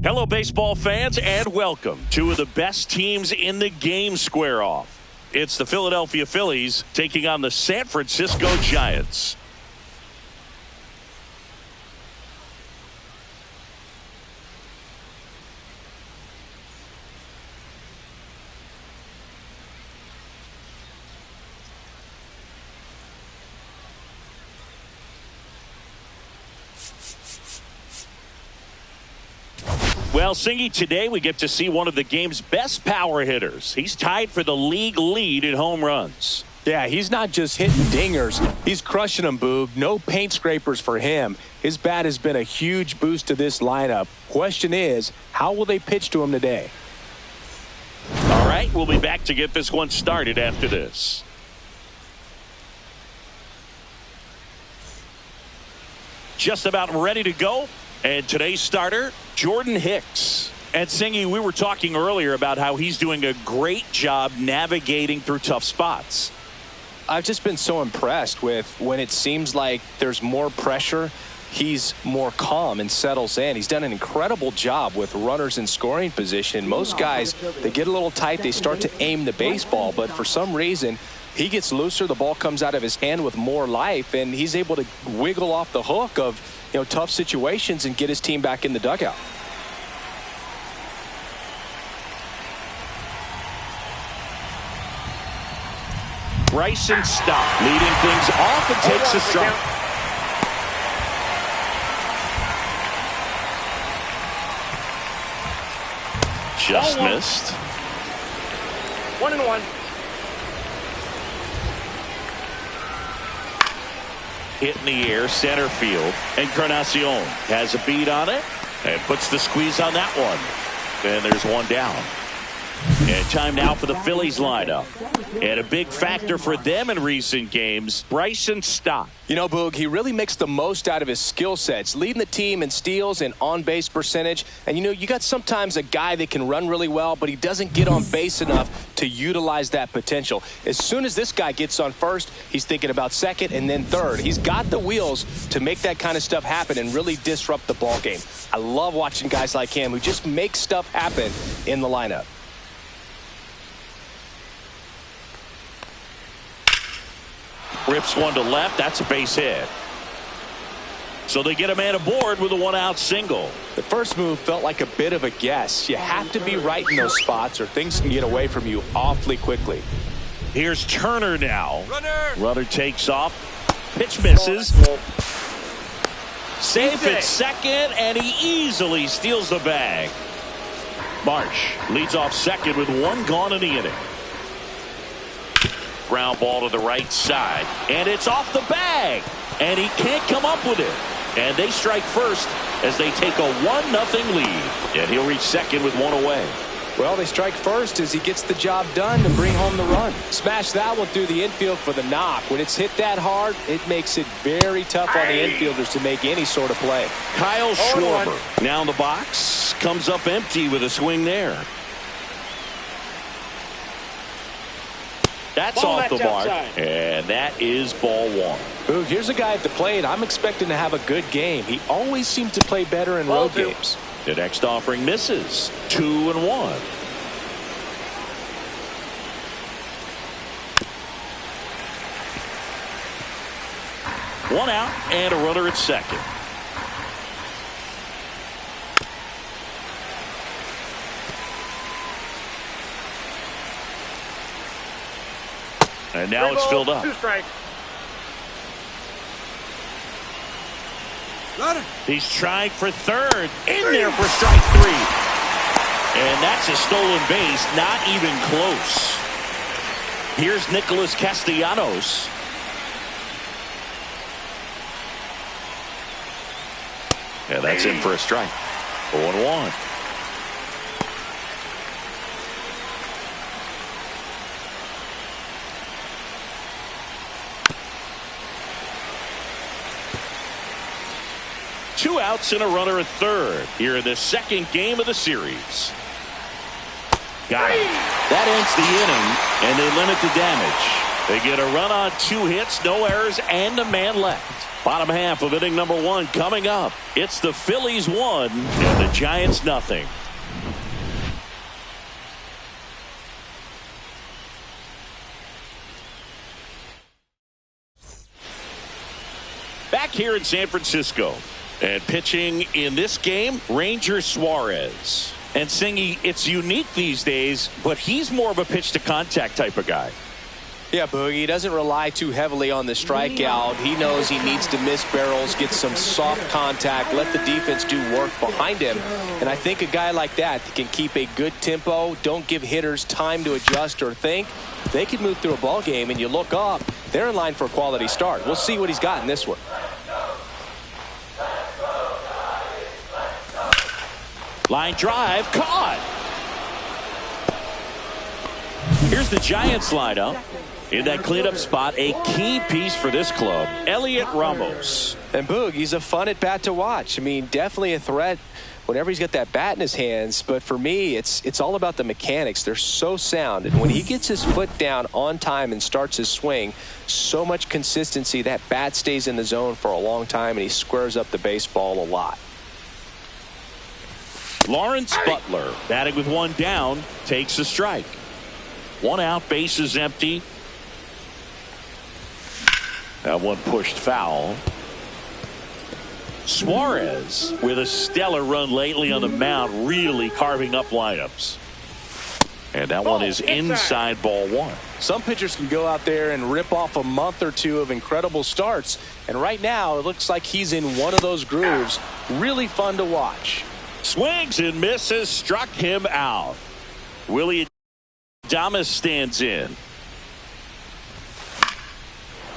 Hello, baseball fans, and welcome. Two of the best teams in the game square off. It's the Philadelphia Phillies taking on the San Francisco Giants. Well, Singy, today we get to see one of the game's best power hitters. He's tied for the league lead in home runs. Yeah, he's not just hitting dingers. He's crushing them, Boog. No paint scrapers for him. His bat has been a huge boost to this lineup. Question is, how will they pitch to him today? All right, we'll be back to get this one started after this. Just about ready to go. And today's starter, Jordan Hicks. And Singy, we were talking earlier about how he's doing a great job navigating through tough spots. I've just been so impressed with when it seems like there's more pressure, he's more calm and settles in. He's done an incredible job with runners in scoring position. Most guys, they get a little tight, they start to aim the baseball, but for some reason, he gets looser, the ball comes out of his hand with more life, and he's able to wiggle off the hook of tough situations and get his team back in the dugout. Bryson Stott leading things off and takes a strike. Just missed. 1-1. Hit in the air, center field. Encarnacion has a beat on it and puts the squeeze on that one. And there's one down. And time now for the Phillies lineup. And a big factor for them in recent games, Bryson Stott. Boog, he really makes the most out of his skill sets, leading the team in steals and on-base percentage. And, you got sometimes a guy that can run really well, but he doesn't get on base enough to utilize that potential. As soon as this guy gets on first, he's thinking about second and then third. He's got the wheels to make that kind of stuff happen and really disrupt the ball game. I love watching guys like him who just make stuff happen in the lineup. Rips one to left. That's a base hit. So they get a man aboard with a one-out single. The first move felt like a bit of a guess. You have to be right in those spots or things can get away from you awfully quickly. Here's Turner now. Runner takes off. Pitch misses. Safe at second, and he easily steals the bag. Marsh leads off second with one gone in the inning. Ground ball to the right side, and it's off the bag, and he can't come up with it. And they strike first as they take a 1-0 lead, and he'll reach second with one away. Well, they strike first as he gets the job done to bring home the run. Smash that one through the infield for the knock. When it's hit that hard, it makes it very tough on the infielders to make any sort of play. Kyle Schwarber now in the box, comes up empty with a swing there. That's off the mark, and that is ball one. Ooh, here's a guy at the plate I'm expecting to have a good game. He always seems to play better in road games. The next offering misses. 2-1. One out and a runner at second. And now it's filled up. He's trying for third. In there for strike three. And that's a stolen base. Not even close. Here's Nicholas Castellanos. And that's in for a strike. 0-1. Two outs and a runner at third here in the second game of the series. Got it. That ends the inning, and they limit the damage. They get a run on 2 hits, no errors, and a man left. Bottom half of inning number 1 coming up. It's the Phillies 1 and the Giants nothing. Back here in San Francisco. And pitching in this game, Ranger Suarez. And Singy, it's unique these days, but he's more of a pitch-to-contact type of guy. Yeah, Boogie, he doesn't rely too heavily on the strikeout. He knows he needs to miss barrels, get some soft contact, let the defense do work behind him. And I think a guy like that can keep a good tempo, don't give hitters time to adjust or think. They can move through a ball game, and you look up, they're in line for a quality start. We'll see what he's got in this one. Line drive, caught. Here's the Giants lineup. In that cleanup spot, a key piece for this club, Elliot Ramos. And Boog, he's a fun at bat to watch. I mean, definitely a threat whenever he's got that bat in his hands. But for me, it's all about the mechanics. They're so sound. And when he gets his foot down on time and starts his swing, so much consistency, that bat stays in the zone for a long time, and he squares up the baseball a lot. Lawrence Butler, batting with 1 down, takes a strike. 1 out, bases empty. That one pushed foul. Suarez with a stellar run lately on the mound, really carving up lineups. And that one is inside ball 1. Some pitchers can go out there and rip off a month or 2 of incredible starts. And right now, it looks like he's in one of those grooves. Really fun to watch. Swings and misses, struck him out. Willie Adames stands in.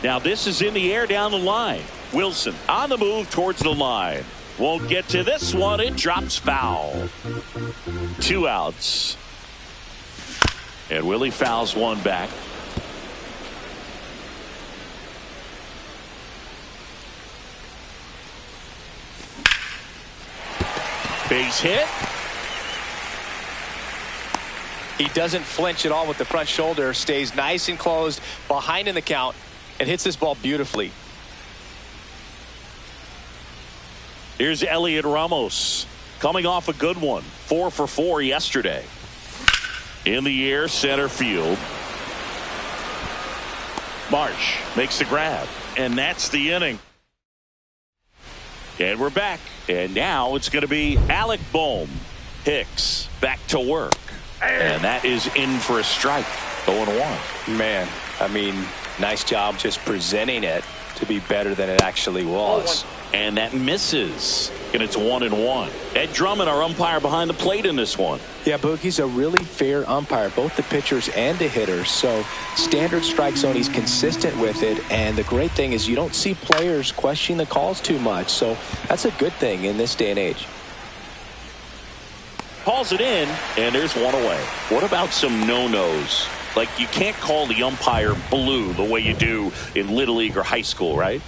Now this is in the air down the line. Wilson on the move towards the line. Won't get to this one. It drops foul. 2 outs. And Willie fouls one back. Base hit. He doesn't flinch at all with the front shoulder. Stays nice and closed behind in the count and hits this ball beautifully. Here's Elliot Ramos coming off a good one. 4 for 4 yesterday. In the air, center field. Marsh makes the grab, and that's the inning. And we're back. And now it's going to be Alec Bohm. Hicks back to work. And that is in for a strike. 0-1. Man, I mean, nice job just presenting it to be better than it actually was. And that misses. And it's 1-1. Ed Drummond, our umpire behind the plate in this one. Yeah, Boogie's a really fair umpire, both the pitchers and the hitters. So standard strike zone, he's consistent with it. And the great thing is you don't see players questioning the calls too much. So that's a good thing in this day and age. Calls it in, and there's one away. What about some no-nos? Like, you can't call the umpire blue the way you do in Little League or high school, right?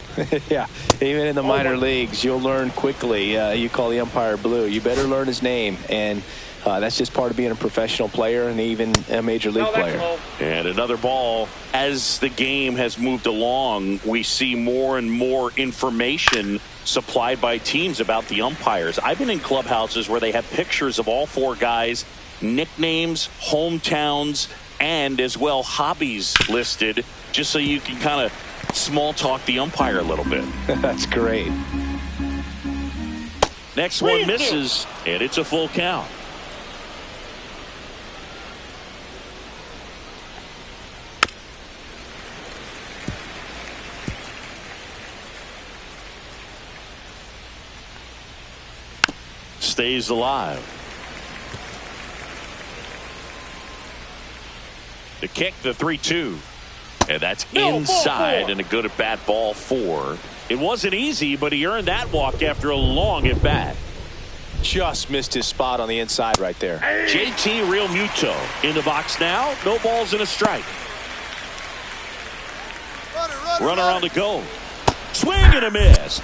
Yeah, even in the minor leagues, you'll learn quickly. You call the umpire blue. You better learn his name, and that's just part of being a professional player and even a major league player. And another ball. As the game has moved along, we see more and more information supplied by teams about the umpires. I've been in clubhouses where they have pictures of all 4 guys, nicknames, hometowns, and as well hobbies listed, just so you can kind of small talk the umpire a little bit. That's great. Next one misses, and it's a full count. Stays alive. The kick, the 3-2. And that's inside and a good at bat ball 4. It wasn't easy, but he earned that walk after a long at bat. Just missed his spot on the inside right there. JT Realmuto in the box now. No balls and a strike. Runner on the go. Swing and a miss.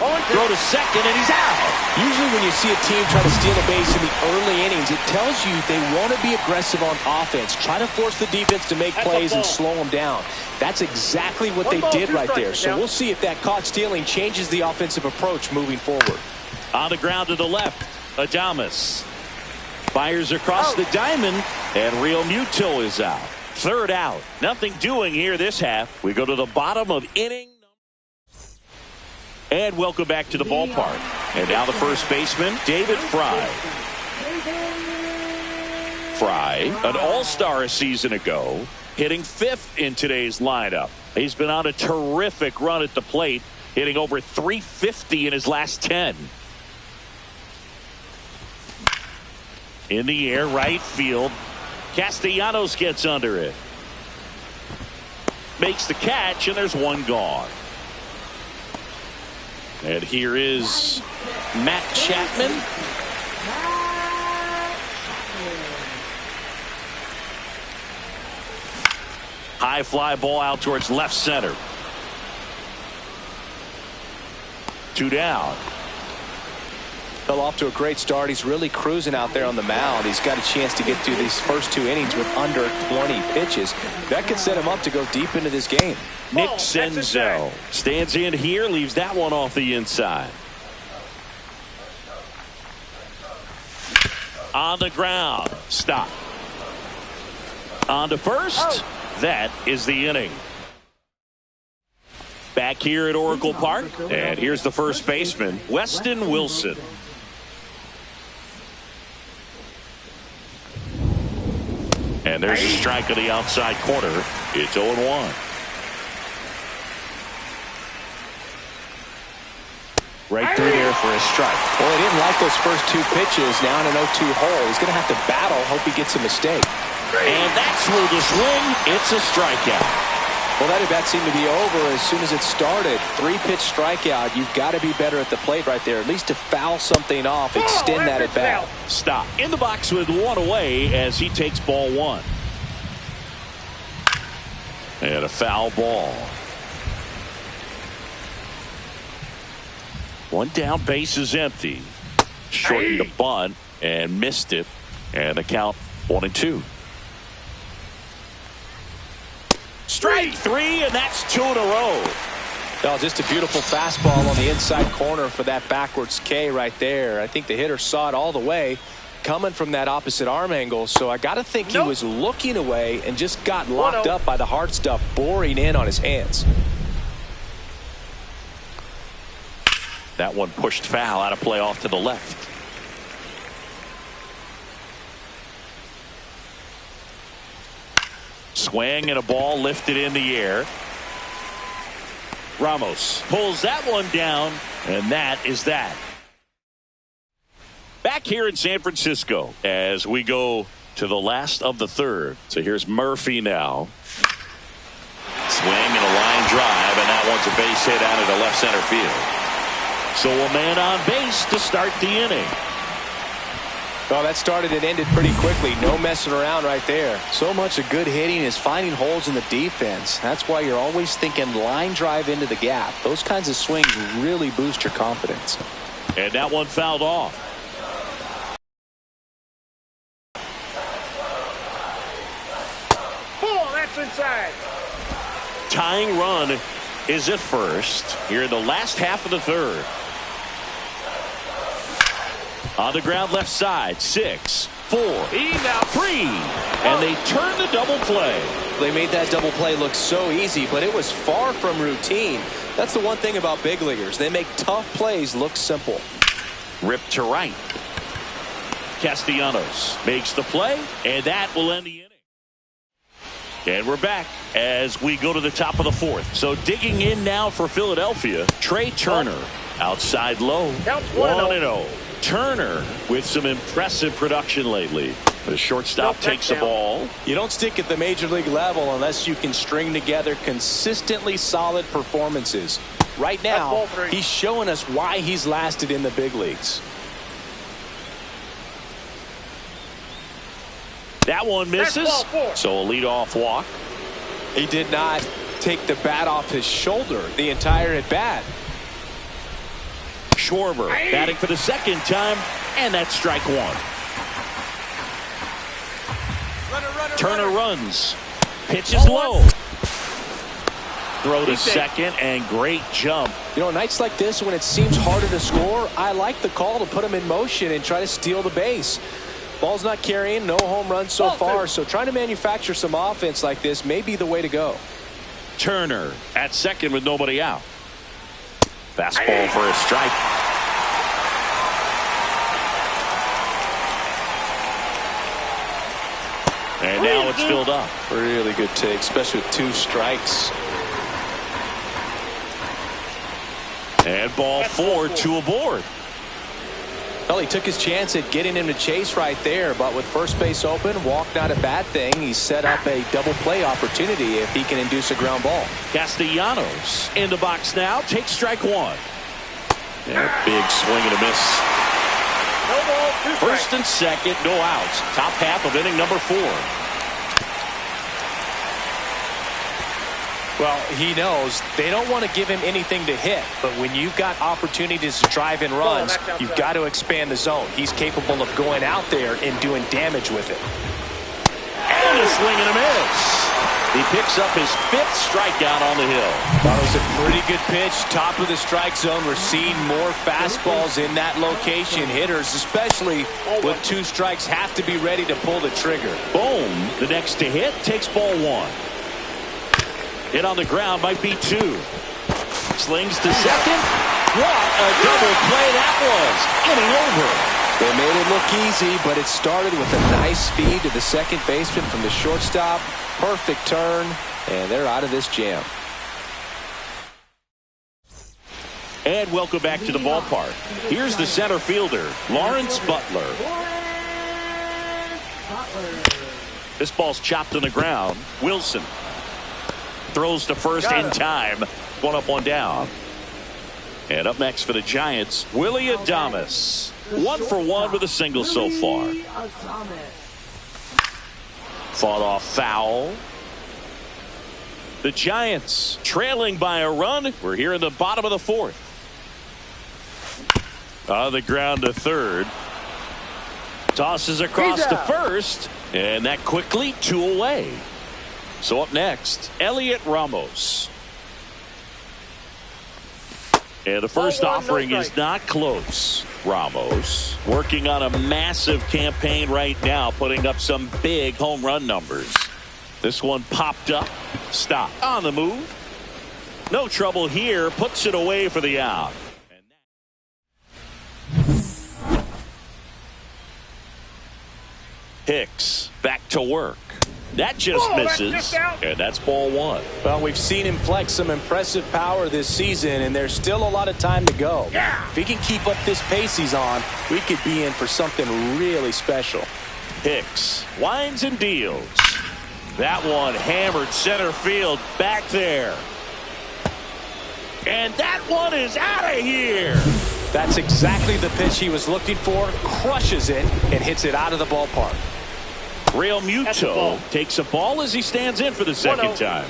Throw to second, and he's out. Usually when you see a team try to steal a base in the early innings, it tells you they want to be aggressive on offense. Try to force the defense to make plays and slow them down. That's exactly what they did right there. So we'll see if that caught stealing changes the offensive approach moving forward. On the ground to the left, Adames fires across the diamond, and Real Muto is out. Third out. Nothing doing here this half. We go to the bottom of inning. And welcome back to the ballpark. And now the first baseman, David Fry. Fry, an all-star a season ago, hitting 5th in today's lineup. He's been on a terrific run at the plate, hitting over .350 in his last 10. In the air, right field. Castellanos gets under it. Makes the catch, and there's one gone. And here is Matt Chapman. High fly ball out towards left center. 2 down. Fell off to a great start. He's really cruising out there on the mound. He's got a chance to get through these first 2 innings with under 20 pitches. That could set him up to go deep into this game. Nick Senzel stands in here, leaves that one off the inside. On the ground. Stop. On to first. That is the inning. Back here at Oracle Park. And here's the first baseman, Weston Wilson. And there's a strike on the outside corner. It's 0-1. Right through there for a strike. Well, he didn't like those first 2 pitches. Now in an 0-2 hole. He's going to have to battle. Hope he gets a mistake. And that's where the swing. It's a strikeout. Well, that at bat seemed to be over as soon as it started. 3-pitch strikeout. You've got to be better at the plate right there. At least to foul something off, extend that at bat. Stop. In the box with 1 away as he takes ball 1. And a foul ball. 1 down, base is empty. Shortened the bunt and missed it. And the count 1-2. Strike 3, and that's 2 in a row. Oh, just a beautiful fastball on the inside corner for that backwards K right there. I think the hitter saw it all the way coming from that opposite arm angle. So I got to think he was looking away and just got locked up by the hard stuff boring in on his hands. That one pushed foul, out of play off to the left. Swing and a ball lifted in the air. Ramos pulls that one down, and that is that. Back here in San Francisco as we go to the last of the third. So here's Murphy now. Swing and a line drive, and that one's a base hit out into left center field. So a man on base to start the inning. Well, that started and ended pretty quickly. No messing around right there. So much of good hitting is finding holes in the defense. That's why you're always thinking line drive into the gap. Those kinds of swings really boost your confidence. And that one fouled off. Oh, that's inside. Tying run is at first here in the last half of the third. On the ground left side, 6, 4, 3, and they turn the double play. They made that double play look so easy, but it was far from routine. That's the one thing about big leaguers. They make tough plays look simple. Ripped to right. Castellanos makes the play, and that will end the inning. And we're back as we go to the top of the 4th. So digging in now for Philadelphia, Trey Turner. Outside low, 1-0. Turner with some impressive production lately. The shortstop takes the ball. You don't stick at the major league level unless you can string together consistently solid performances. Right now, he's showing us why he's lasted in the big leagues. That one misses. So a leadoff walk. He did not take the bat off his shoulder the entire at bat. Schwarber batting for the second time, and that's strike one. Turner runs. Pitch is low. Throw to second, and great jump. You know, nights like this when it seems harder to score, I like the call to put him in motion and try to steal the base. Ball's not carrying, no home runs so far, so trying to manufacture some offense like this may be the way to go. Turner at second with nobody out. Fastball for a strike. And now it's filled up. Really good take, especially with 2 strikes. And ball 4, 2 aboard. Well, he took his chance at getting him to chase right there, but with first base open, walk not a bad thing. He set up a double play opportunity if he can induce a ground ball. Castellanos in the box now, takes strike one. And a big swing and a miss. No ball, 2 First and second, no outs. Top half of inning number 4. Well, he knows they don't want to give him anything to hit, but when you've got opportunities to drive in runs, you've got to expand the zone. He's capable of going out there and doing damage with it. And a swing and a miss. He picks up his 5th strikeout on the hill. That was a pretty good pitch. Top of the strike zone. We're seeing more fastballs in that location. Hitters, especially with 2 strikes, have to be ready to pull the trigger. Bohm, the next to hit, takes ball 1. Hit on the ground might be 2. Slings to second. What a double play that was. Inning over. They made it look easy, but it started with a nice feed to the second baseman from the shortstop. Perfect turn, and they're out of this jam. And welcome back to the ballpark. Here's the center fielder, Lawrence Butler. This ball's chopped on the ground. Wilson throws to first in time. 1 up, 1 down. And up next for the Giants, Willie Adames. 1 for 1 with a single so far. Fought off foul. The Giants trailing by a run. We're here in the bottom of the 4th. On the ground to third. Tosses across to first. And that quickly 2 away. So up next, Elliot Ramos. And the first offering is not close. Ramos working on a massive campaign right now, putting up some big home run numbers. This one popped up. Stop. On the move. No trouble here. Puts it away for the out. Hicks back to work. That just misses, and that's ball 1. Well, we've seen him flex some impressive power this season, and there's still a lot of time to go. If he can keep up this pace he's on, we could be in for something really special. Hicks winds and deals. That one hammered center field back there. And that one is out of here. That's exactly the pitch he was looking for. Crushes it and hits it out of the ballpark. Real Muto takes a ball as he stands in for the second time.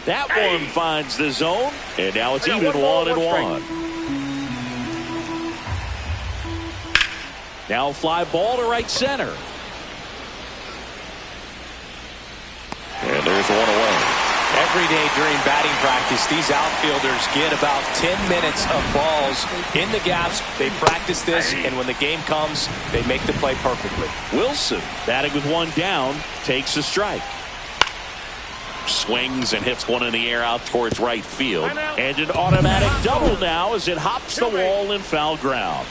That one finds the zone, and now it's even 1-1. Now fly ball to right center. And there's 1 away. Every day during batting practice, these outfielders get about 10 minutes of balls in the gaps. They practice this, and when the game comes, they make the play perfectly. Wilson, batting with 1 down, takes a strike. Swings and hits one in the air out towards right field. And an automatic double now as it hops the wall in foul ground.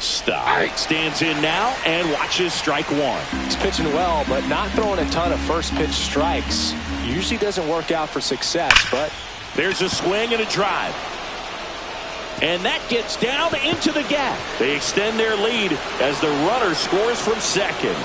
Stop. Stands in now and watches strike 1. He's pitching well, but not throwing a ton of first pitch strikes. Usually doesn't work out for success, but there's a swing and a drive. And that gets down into the gap. They extend their lead as the runner scores from second.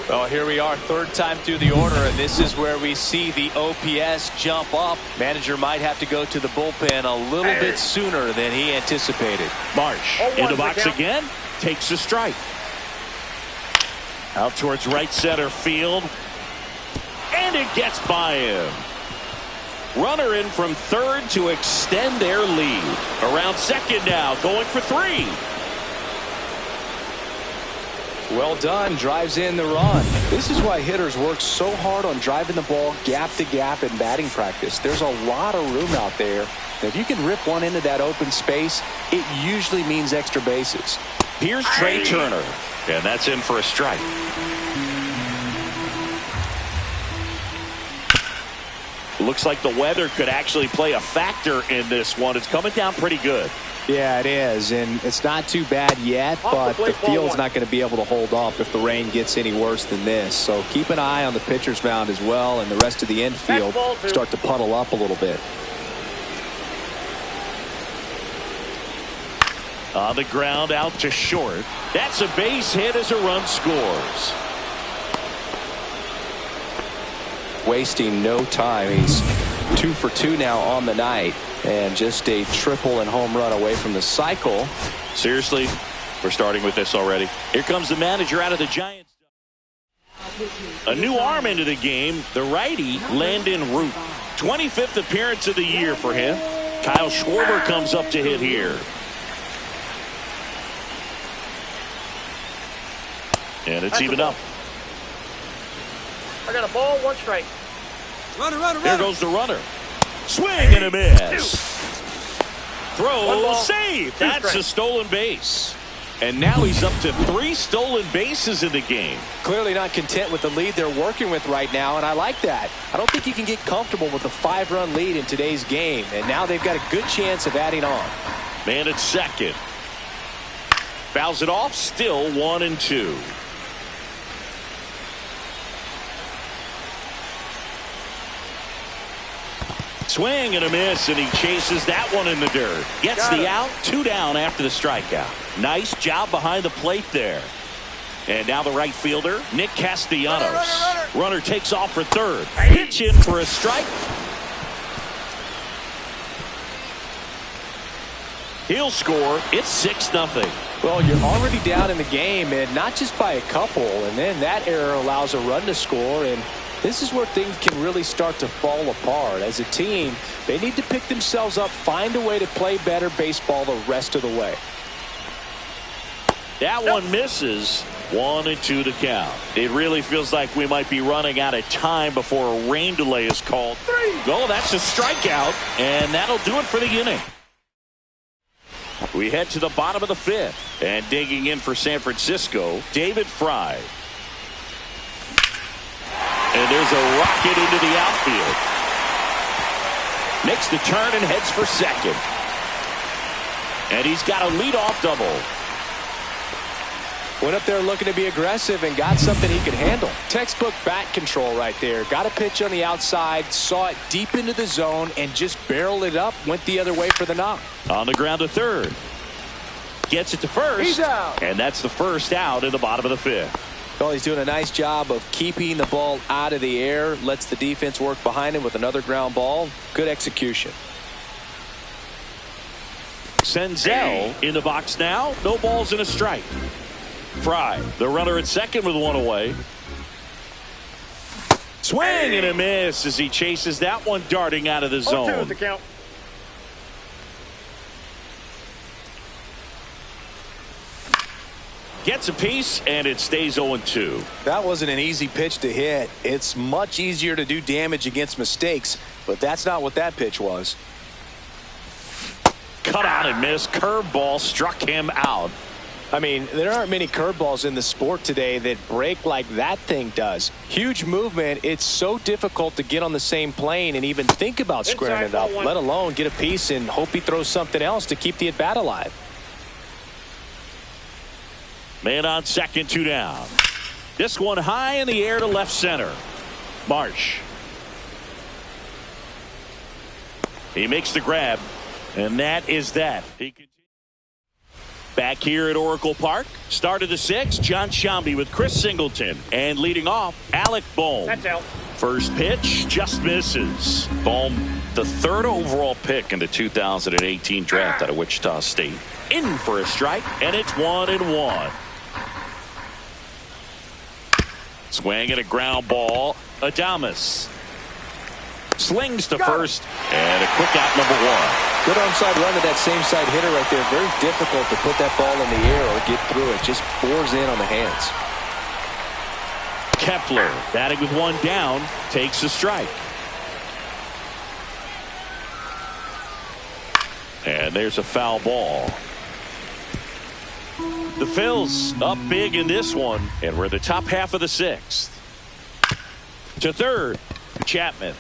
Well, here we are, 3rd time through the order, and this is where we see the OPS jump up. Manager might have to go to the bullpen a little bit sooner than he anticipated. Marsh in the box again, takes a strike. Out towards right center field. And it gets by him. Runner in from third to extend their lead. Around second now, going for 3. Well done, drives in the run. This is why hitters work so hard on driving the ball gap to gap in batting practice. There's a lot of room out there. If you can rip one into that open space, it usually means extra bases. Here's Trey Turner, and that's in for a strike. Looks like the weather could actually play a factor in this one. It's coming down pretty good. Yeah, it is, and it's not too bad yet, but the field's not going to be able to hold up if the rain gets any worse than this. So keep an eye on the pitcher's mound as well, and the rest of the infield start to puddle up a little bit. On the ground, out to short. That's a base hit as a run scores. Wasting no time. He's 2 for 2 now on the night, and just a triple and home run away from the cycle. Seriously, we're starting with this already. Here comes the manager out of the Giants. A new arm into the game, the righty Landon Root. 25th appearance of the year for him. Kyle Schwarber comes up to hit here. And it's even up. I got a ball, 1 strike. Runner. There goes the runner. Swing and a miss. Throw, save. That's a stolen base. And now he's up to 3 stolen bases in the game. Clearly not content with the lead they're working with right now, and I like that. I don't think you can get comfortable with a 5-run lead in today's game, and now they've got a good chance of adding on. Man at second. Fouls it off, still 1-2. Swing and a miss, and he chases that one in the dirt. Gets the out, 2 down after the strikeout. Nice job behind the plate there. And now the right fielder, Nick Castellanos. Runner takes off for third. Pitch in for a strike. He'll score. It's 6-0. Well, you're already down in the game, and not just by a couple, and then that error allows a run to score, and this is where things can really start to fall apart. As a team, they need to pick themselves up, find a way to play better baseball the rest of the way. That one misses. 1-2 to count. It really feels like we might be running out of time before a rain delay is called. Oh, that's a strikeout, and that'll do it for the inning. We head to the bottom of the 5th, and digging in for San Francisco, David Fry. And there's a rocket into the outfield. Makes the turn and heads for second. And he's got a leadoff double. Went up there looking to be aggressive and got something he could handle. Textbook bat control right there. Got a pitch on the outside, saw it deep into the zone, and just barreled it up. Went the other way for the knock. On the ground to third. Gets it to first. He's out. And that's the first out in the bottom of the 5th. Well, he's doing a nice job of keeping the ball out of the air. Lets the defense work behind him with another ground ball. Good execution. Senzel in the box now. No balls and a strike. Fry, the runner at second with 1 away. Swing and a miss as he chases that one darting out of the 0-2 zone. is the count. Gets a piece, and it stays 0-2. That wasn't an easy pitch to hit. It's much easier to do damage against mistakes, but that's not what that pitch was. Cut out and miss. Curveball struck him out. I mean, there aren't many curveballs in the sport today that break like that thing does. Huge movement. It's so difficult to get on the same plane and even think about squaring it up, let alone get a piece and hope he throws something else to keep the at-bat alive. Man on second, 2 down. This one high in the air to left center. Marsh. He makes the grab, and that is that. Back here at Oracle Park, start of the 6th, John Shambi with Chris Singleton. And leading off, Alec Bohm. That's out. First pitch just misses. Bohm, the 3rd overall pick in the 2018 draft out of Wichita State. In for a strike, and it's 1-1. Swing and a ground ball Adames slings to first, and a quick out, number one. Good onside run to that same side hitter right there. Very difficult to put that ball in the air or get through it. Just bores in on the hands. Kepler batting with one down, takes a strike. And there's a foul ball. The Phils up big in this one, and we're in the top half of the sixth. To third, Chapman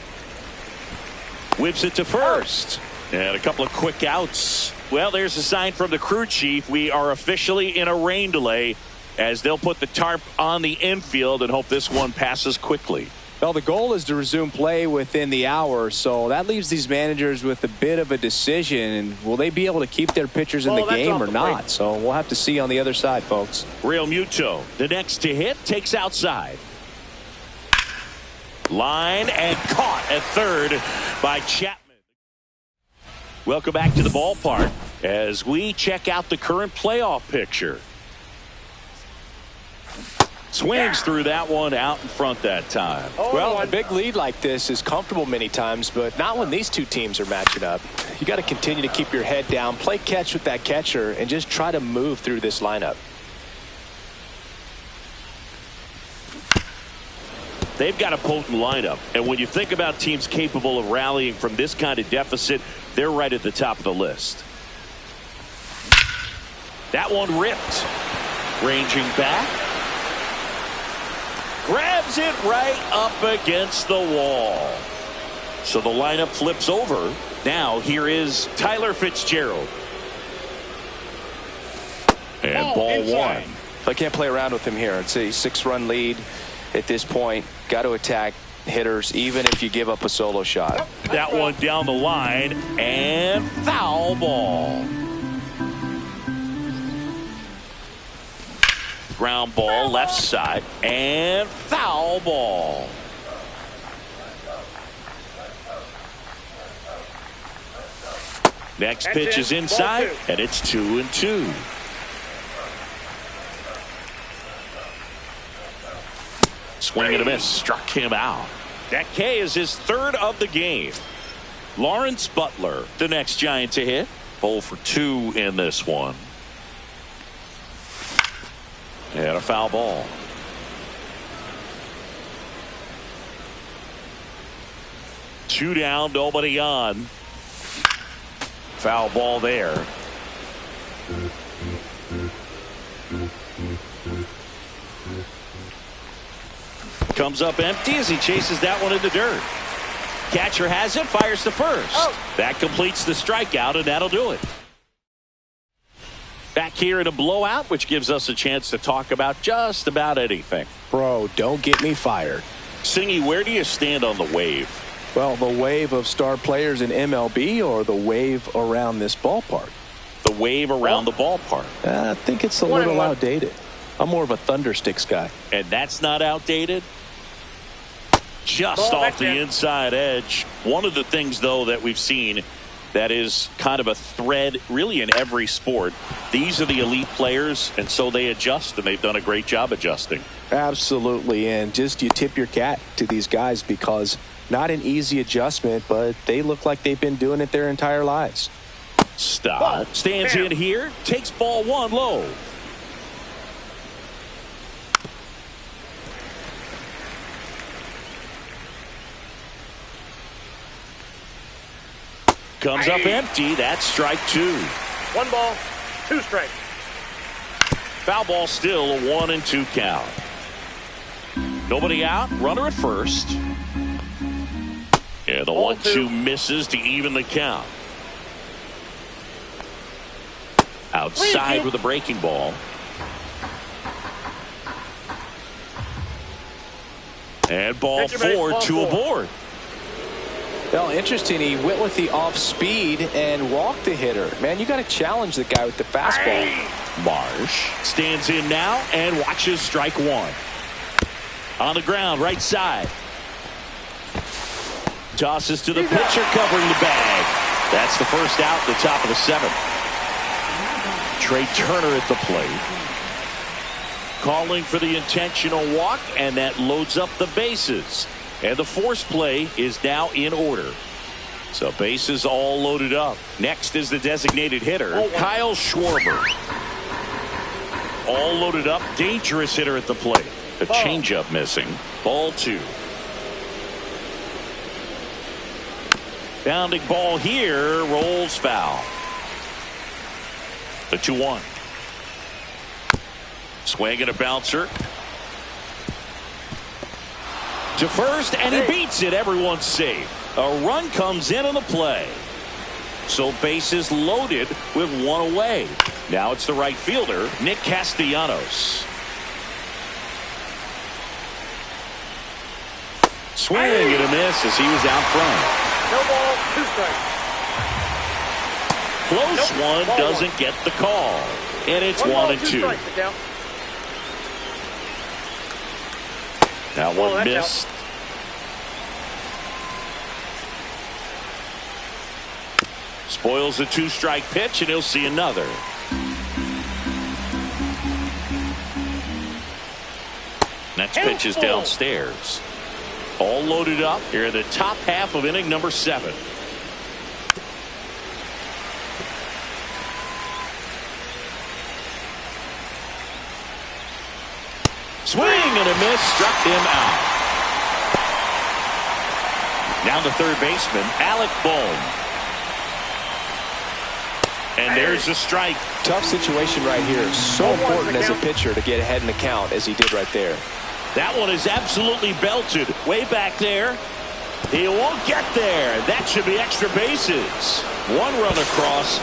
whips it to first, and a couple of quick outs. Well, there's a sign from the crew chief. We are officially in a rain delay, as they'll put the tarp on the infield and hope this one passes quickly. Well, the goal is to resume play within the hour, so that leaves these managers with a bit of a decision. Will they be able to keep their pitchers in the game or not? So we'll have to see on the other side, folks. Real Muto, the next to hit, takes outside. Line and caught at third by Chapman. Welcome back to the ballpark as we check out the current playoff picture. Swings through that one, out in front that time. Well, a big lead like this is comfortable many times, but not when these two teams are matching up. You got to continue to keep your head down, play catch with that catcher, and just try to move through this lineup. They've got a potent lineup, and when you think about teams capable of rallying from this kind of deficit, they're right at the top of the list. That one ripped. Ranging back. Grabs it right up against the wall. So the lineup flips over. Now here is Tyler Fitzgerald. And ball one. I can't play around with him here. It's a 6-run lead at this point. Got to attack hitters even if you give up a solo shot. That one down the line and foul ball. Ground ball left side and foul ball. Next pitch is inside and it's 2-2. Swing and a miss, struck him out. That K is his third of the game. Lawrence Butler, the next Giant to hit. 0 for 2 in this one. And a foul ball. Two down, nobody on. Foul ball there. Comes up empty as he chases that one in the dirt. Catcher has it, fires to first. That completes the strikeout, and that'll do it. Back here in a blowout, which gives us a chance to talk about just about anything. Bro, don't get me fired. Singy, where do you stand on the wave? Well, the wave of star players in MLB or the wave around this ballpark? The wave around the ballpark. I think it's a little outdated. I'm more of a Thundersticks guy. And that's not outdated? Just off the inside edge. One of the things, though, that we've seen that is kind of a thread really in every sport. These are the elite players, and so they adjust, and they've done a great job adjusting. Absolutely, and just you tip your cap to these guys because not an easy adjustment, but they look like they've been doing it their entire lives. Stop. Stands in here, takes ball one low. Comes up empty. That's strike two. 1 ball, 2 strikes. Foul ball still, a 1-2 count. Nobody out. Runner at first. Yeah, the 1-2 misses to even the count. Outside with a breaking ball. And ball 4, 2 aboard. Well, interesting. He went with the off speed and walked the hitter. Man, you got to challenge the guy with the fastball. Marsh stands in now and watches strike one. On the ground, right side. Tosses to the pitcher, covering the bag. That's the first out, the top of the 7th. Trey Turner at the plate. Calling for the intentional walk, and that loads up the bases. And the force play is now in order. So bases all loaded up. Next is the designated hitter, Kyle Schwarber. All loaded up. Dangerous hitter at the plate. A changeup missing. Ball 2. Bounding ball here. Rolls foul. The 2-1. Swing and a bouncer. To first, and he beats it. Everyone's safe. A run comes in on the play. So bases loaded with 1 away. Now it's the right fielder, Nick Castellanos. Swing and a miss as he was out front. No ball, 2 strikes. Close one, doesn't get the call. And it's 1-2. That one missed. Spoils the 2-strike pitch, and he'll see another. Next pitch is downstairs. All loaded up here in the top half of inning number 7. Swing and a miss, struck him out. Now the third baseman, Alec Bohm. And there's the strike. Tough situation right here. So important as a pitcher to get ahead in the count as he did right there. That one is absolutely belted. Way back there. He won't get there. That should be extra bases. 1 run across.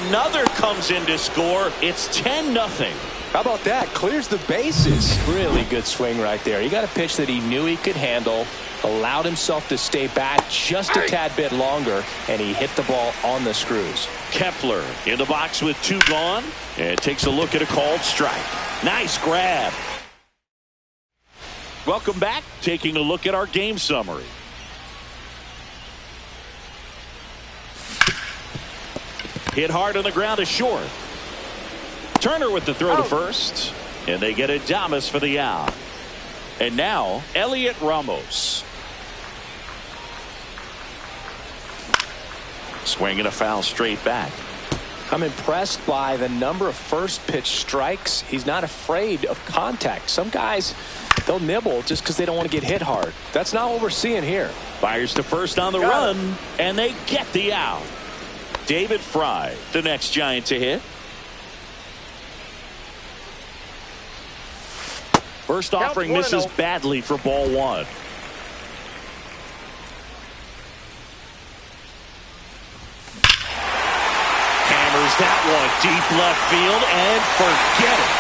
Another comes in to score. It's 10-0. How about that? Clears the bases. Really good swing right there. He got a pitch that he knew he could handle, allowed himself to stay back just a tad bit longer, and he hit the ball on the screws. Kepler in the box with 2 gone, and takes a look at a called strike. Nice grab. Welcome back. Taking a look at our game summary. Hit hard on the ground to short. Turner with the throw to first, and they get Adames for the out. And now Elliot Ramos. Swinging a foul straight back. I'm impressed by the number of first pitch strikes. He's not afraid of contact. Some guys, they'll nibble just because they don't want to get hit hard. That's not what we're seeing here. Fires to first on the run, and they get the out. David Fry, the next Giant to hit. First offering misses badly for ball 1. Hammers that one deep left field and forget it.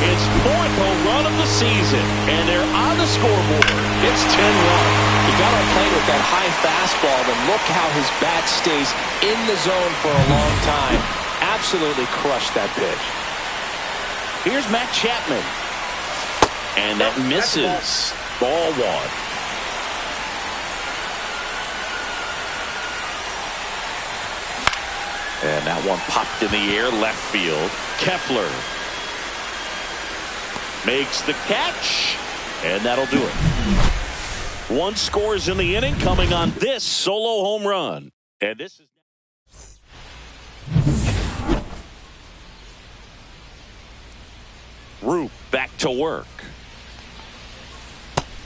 It's 4th home run of the season, and they're on the scoreboard. It's 10-1. He got on plane with that high fastball, and look how his bat stays in the zone for a long time. Absolutely crushed that pitch. Here's Matt Chapman. And that misses. Ball 1. And that one popped in the air left field. Kepler makes the catch. And that'll do it. 1 scores in the inning coming on this solo home run. And this is Roop back to work.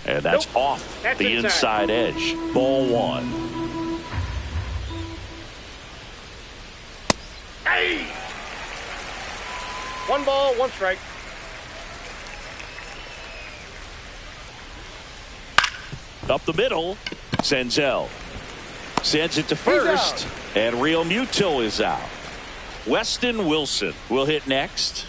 And that's off the inside edge. Ball 1. Hey! 1 ball, 1 strike. Up the middle. Senzel sends it to first. And Real Muto is out. Weston Wilson will hit next.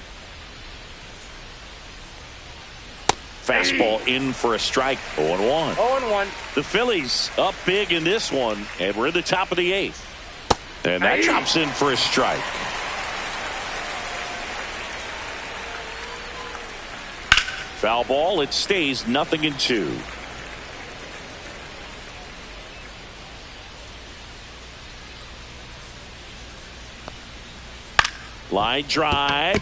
Fastball in for a strike. 0-1. 0-1. The Phillies up big in this one, and we're in the top of the 8th. And that drops in for a strike. Foul ball. It stays 0-2. Line drive.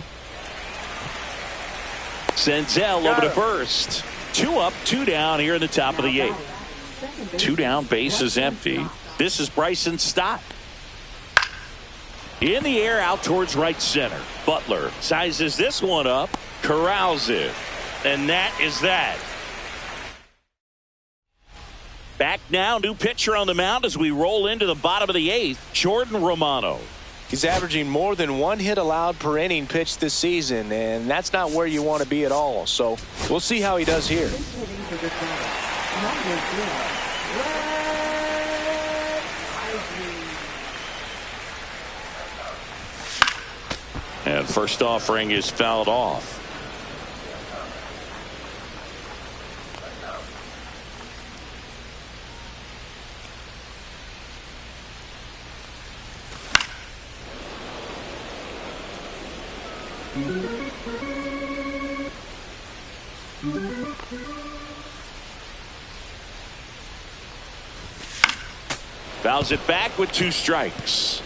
Senzel over to first. 2 up, 2 down here in the top of the 8th. 2 down, bases empty. This is Bryson Stott. In the air, out towards right center. Butler sizes this one up, corrals it. And that is that. Back now, new pitcher on the mound as we roll into the bottom of the 8th, Jordan Romano. He's averaging more than 1 hit allowed per inning pitched this season, and that's not where you want to be at all. So we'll see how he does here. And first offering is fouled off. Fouls it back with 2 strikes.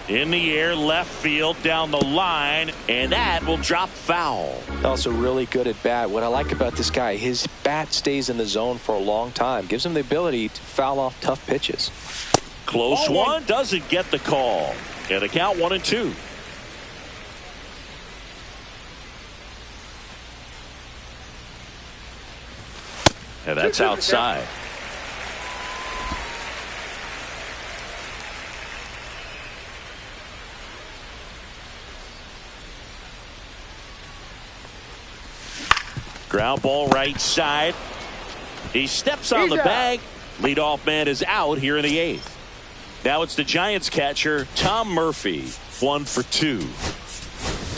In the air, left field, down the line, and that will drop foul. Also really good at bat. What I like about this guy, his bat stays in the zone for a long time. Gives him the ability to foul off tough pitches. Close one, doesn't get the call. And the count 1-2. And that's outside. Ground ball right side. He steps on the bag. Leadoff man is out here in the 8th. Now it's the Giants catcher, Tom Murphy, 1 for 2.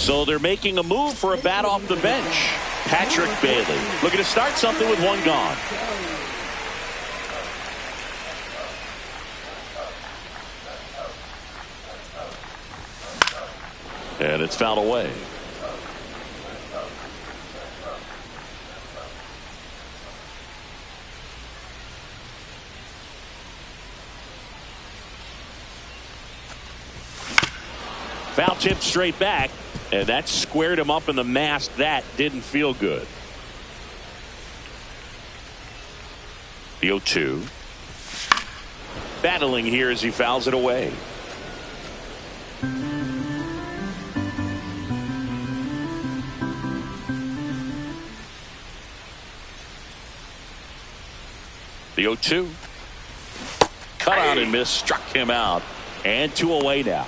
So they're making a move for a bat off the bench. Patrick Bailey looking to start something with 1 gone. And it's fouled away. Foul tip straight back, and that squared him up in the mask. That didn't feel good. The 0-2. Battling here as he fouls it away. The 0-2. Cut out and miss, struck him out, and 2 away now.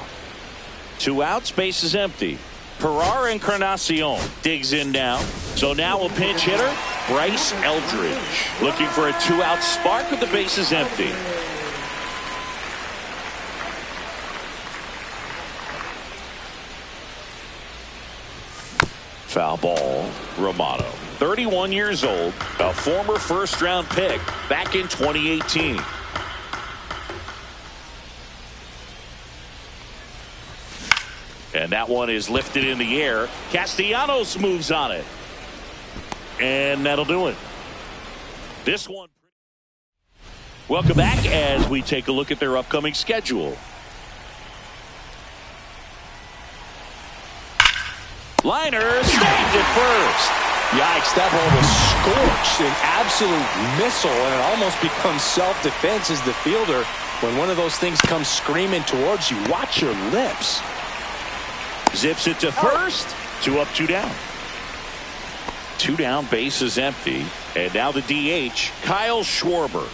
2 outs, base is empty. Pereira Encarnacion digs in now. So now a pinch hitter, Bryce Eldridge, looking for a 2-out spark with the bases empty. Foul ball, Romano. 31 years old, a former first-round pick back in 2018. And that one is lifted in the air. Castellanos moves on it. And that'll do it. This one. Welcome back as we take a look at their upcoming schedule. Liner snagged at first. Yikes, that ball was scorched, an absolute missile, and it almost becomes self-defense as the fielder. When one of those things comes screaming towards you, watch your lips. Zips it to first. 2 up, 2 down. 2 down, base is empty. And now the DH, Kyle Schwarber.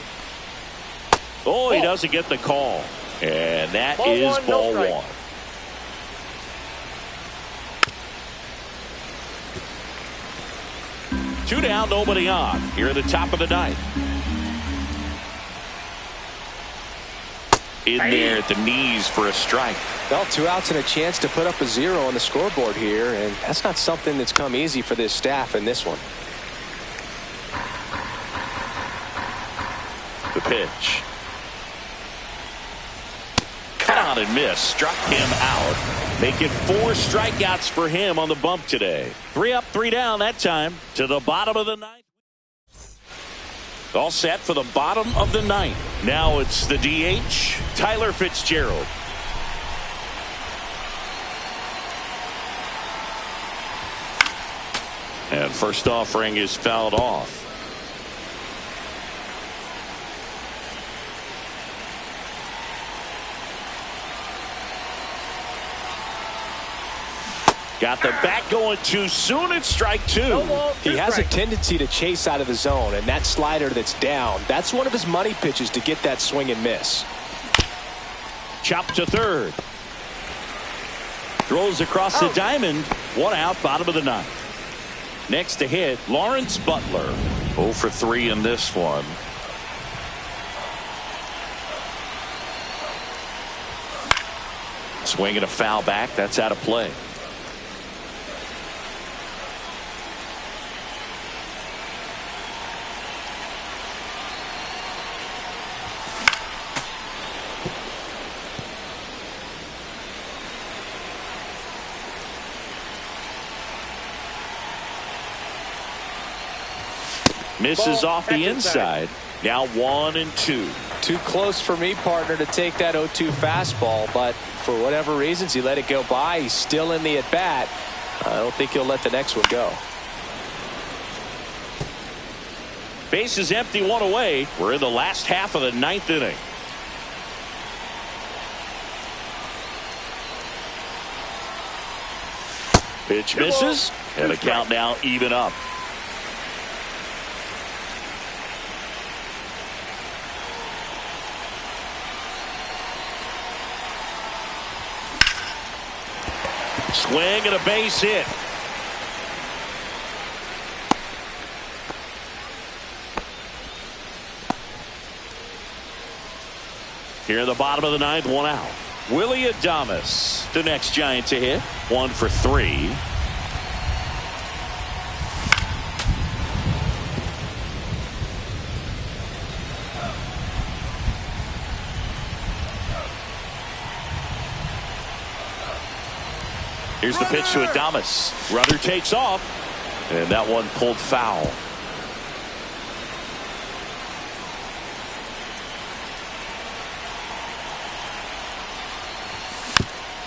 Oh, he doesn't get the call. And that is ball 1. Two down, nobody on. Here at the top of the 9th. In there at the knees for a strike. Well, 2 outs and a chance to put up a 0 on the scoreboard here, and that's not something that's come easy for this staff in this one. The pitch. Cut on and miss. Struck him out. Making 4 strikeouts for him on the bump today. 3 up, 3 down that time to the bottom of the 9th. All set for the bottom of the ninth. Now it's the DH, Tyler Fitzgerald. And first offering is fouled off. Got the bat going too soon. It's strike two. He has a tendency to chase out of the zone, and that slider that's down, that's one of his money pitches to get that swing and miss. Chop to third. Throws across the diamond. One out, bottom of the ninth. Next to hit, Lawrence Butler. 0 for 3 in this one. Swing and a foul back. That's out of play. Misses off the inside. Now 1-2. Too close for me, partner, to take that 0-2 fastball, but for whatever reasons he let it go by. He's still in the at bat. I don't think he'll let the next one go. Base is empty, one away. We're in the last half of the ninth inning. Pitch misses, and the count now even up. Swing and a base hit. Here in the bottom of the ninth, one out. Willie Adames, the next Giant to hit. 1 for 3. Here's the pitch to Adames. Runner takes off, and that one pulled foul.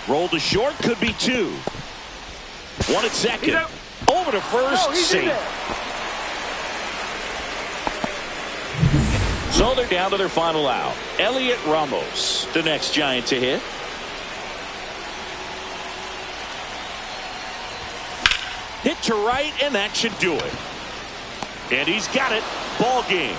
Roll to short, could be 2. 1 at second. Over to first, safe. So they're down to their final out. Elliot Ramos, the next Giant to hit. Hit to right, and that should do it. And he's got it. Ball game.